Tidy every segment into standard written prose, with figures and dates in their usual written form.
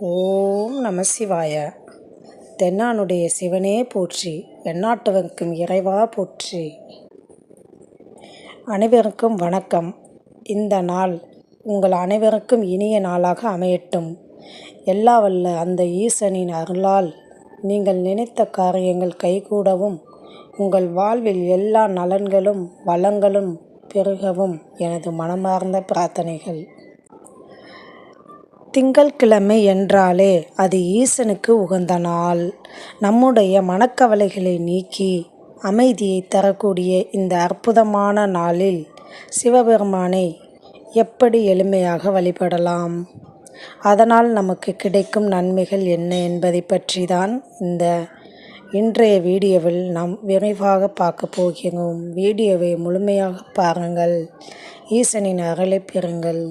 ஓம் நம சிவாய. தென்னானுடைய சிவனே போற்றி, எந்நாட்டவர்க்கும் இறைவா போற்றி. அனைவருக்கும் வணக்கம். இந்த நாள் உங்கள் அனைவருக்கும் இனிய நாளாக அமையட்டும். எல்லா வல்ல அந்த ஈசனின் அருளால் நீங்கள் நினைத்த காரியங்கள் கைகூடவும், உங்கள் வாழ்வில் எல்லா நலன்களும் வளங்களும் பெருகவும் எனது மனமார்ந்த பிரார்த்தனைகள். திங்கட்கிழமை என்றாலே அது ஈசனுக்கு உகந்த நாள். நம்முடைய மனக்கவலைகளை நீக்கி அமைதியை தரக்கூடிய இந்த அற்புதமான நாளில் சிவபெருமானை எப்படி எளிமையாக வழிபடலாம், அதனால் நமக்கு கிடைக்கும் நன்மைகள் என்ன என்பதை பற்றி தான் இன்றைய வீடியோவில் நாம் விரைவாக பார்க்க போகிறோம். வீடியோவை முழுமையாக பாருங்கள். ஈசனின் அருளை பெறுங்கள்.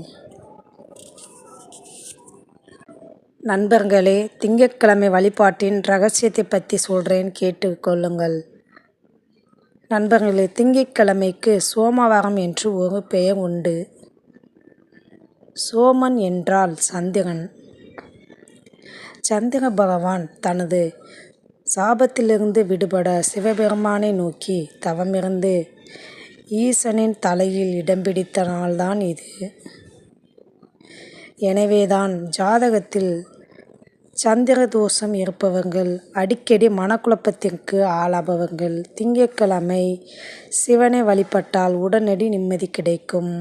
நண்பர்களே, திங்கட்கிழமை வழிபாட்டின் ரகசியத்தை பற்றி சொல்கிறேன், கேட்டுக்கொள்ளுங்கள். நண்பர்களே, திங்கட்கிழமைக்கு சோமவாரம் என்று ஒரு பெயர் உண்டு. சோமன் என்றால் சந்திரன். சந்திர பகவான் தனது சாபத்திலிருந்து விடுபட சிவபெருமானை நோக்கி தவமிருந்து ஈசனின் தலையில் இடம் பிடித்த நாள்தான் இது. எனவேதான் ஜாதகத்தில் சந்திர தோஷம் இருப்பவர்கள், அடிக்கடி மனக்குழப்பத்திற்கு ஆளாபவர்கள் திங்கட்கிழமை சிவனை வழிபட்டால் உடனடி நிம்மதி கிடைக்கும்.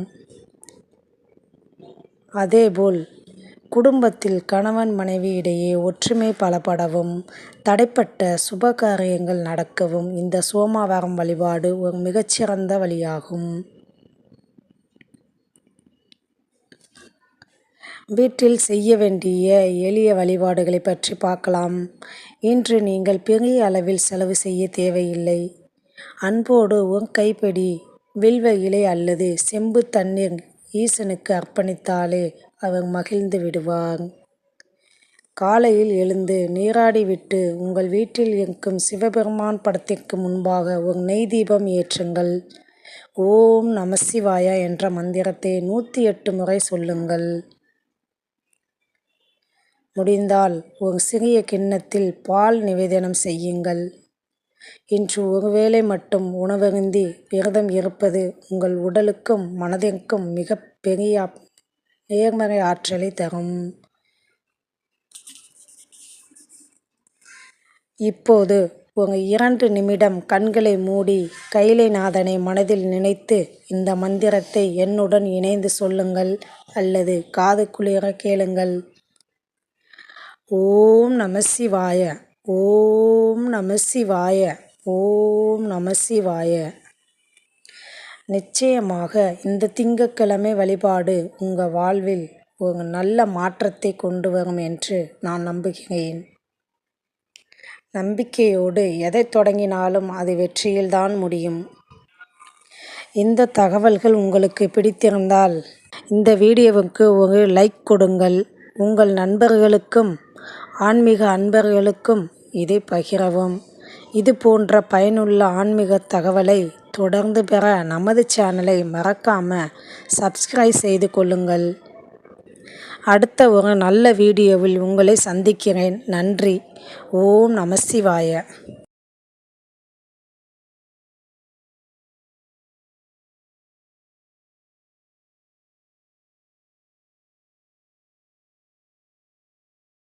அதேபோல் குடும்பத்தில் கணவன் மனைவி இடையே ஒற்றுமை பலப்படவும், தடைப்பட்ட சுப காரியங்கள் நடக்கவும் இந்த சோமவாரம் வழிபாடு ஒரு மிகச்சிறந்த வழியாகும். வீட்டில் செய்ய வேண்டிய எளிய வழிபாடுகளை பற்றி பார்க்கலாம். இன்று நீங்கள் பெரிய அளவில் செலவு செய்ய தேவையில்லை. அன்போடு ஒரு கைப்பிடி வில்வ இலை அல்லது செம்பு தண்ணீர் ஈசனுக்கு அர்ப்பணித்தாலே அவர் மகிழ்ந்து விடுவார். காலையில் எழுந்து நீராடி விட்டு உங்கள் வீட்டில் இருக்கும் சிவபெருமான் படத்திற்கு முன்பாக ஒரு நெய் தீபம் ஏற்றுங்கள். ஓம் நம சிவாய என்ற மந்திரத்தை 108 முறை சொல்லுங்கள். முடிந்தால் ஒரு சிறிய கிண்ணத்தில் பால் நிவேதனம் செய்யுங்கள். இன்று ஒருவேளை மட்டும் உணவருந்தி விரதம் இருப்பது உங்கள் உடலுக்கும் மனதிற்கும் மிக பெரிய நேர்மறை ஆற்றலை தரும். இப்போது ஒரு 2 நிமிடம் கண்களை மூடி கைலைநாதனை மனதில் நினைத்து இந்த மந்திரத்தை என்னுடன் இணைந்து சொல்லுங்கள் அல்லது காது குளிர கேளுங்கள். ஓம் நம சிவாய, ஓம் நம சிவாய, ஓம் நம சிவாய. நிச்சயமாக இந்த திங்கட்கிழமை வழிபாடு உங்கள் வாழ்வில் ஒரு நல்ல மாற்றத்தை கொண்டு வரும் என்று நான் நம்புகிறேன். நம்பிக்கையோடு எதை தொடங்கினாலும் அது வெற்றியில்தான் முடியும். இந்த தகவல்கள் உங்களுக்கு பிடித்திருந்தால் இந்த வீடியோவுக்கு ஒரு லைக் கொடுங்கள். உங்கள் நண்பர்களுக்கும் ஆன்மீக அன்பர்களுக்கும் இதை பகிரவும். இது போன்ற பயனுள்ள ஆன்மீக தகவலை தொடர்ந்து பெற நமது சேனலை மறக்காமல் சப்ஸ்கிரைப் செய்து கொள்ளுங்கள். அடுத்த ஒரு நல்ல வீடியோவில் உங்களை சந்திக்கிறேன். நன்றி. ஓம் நம சிவாய.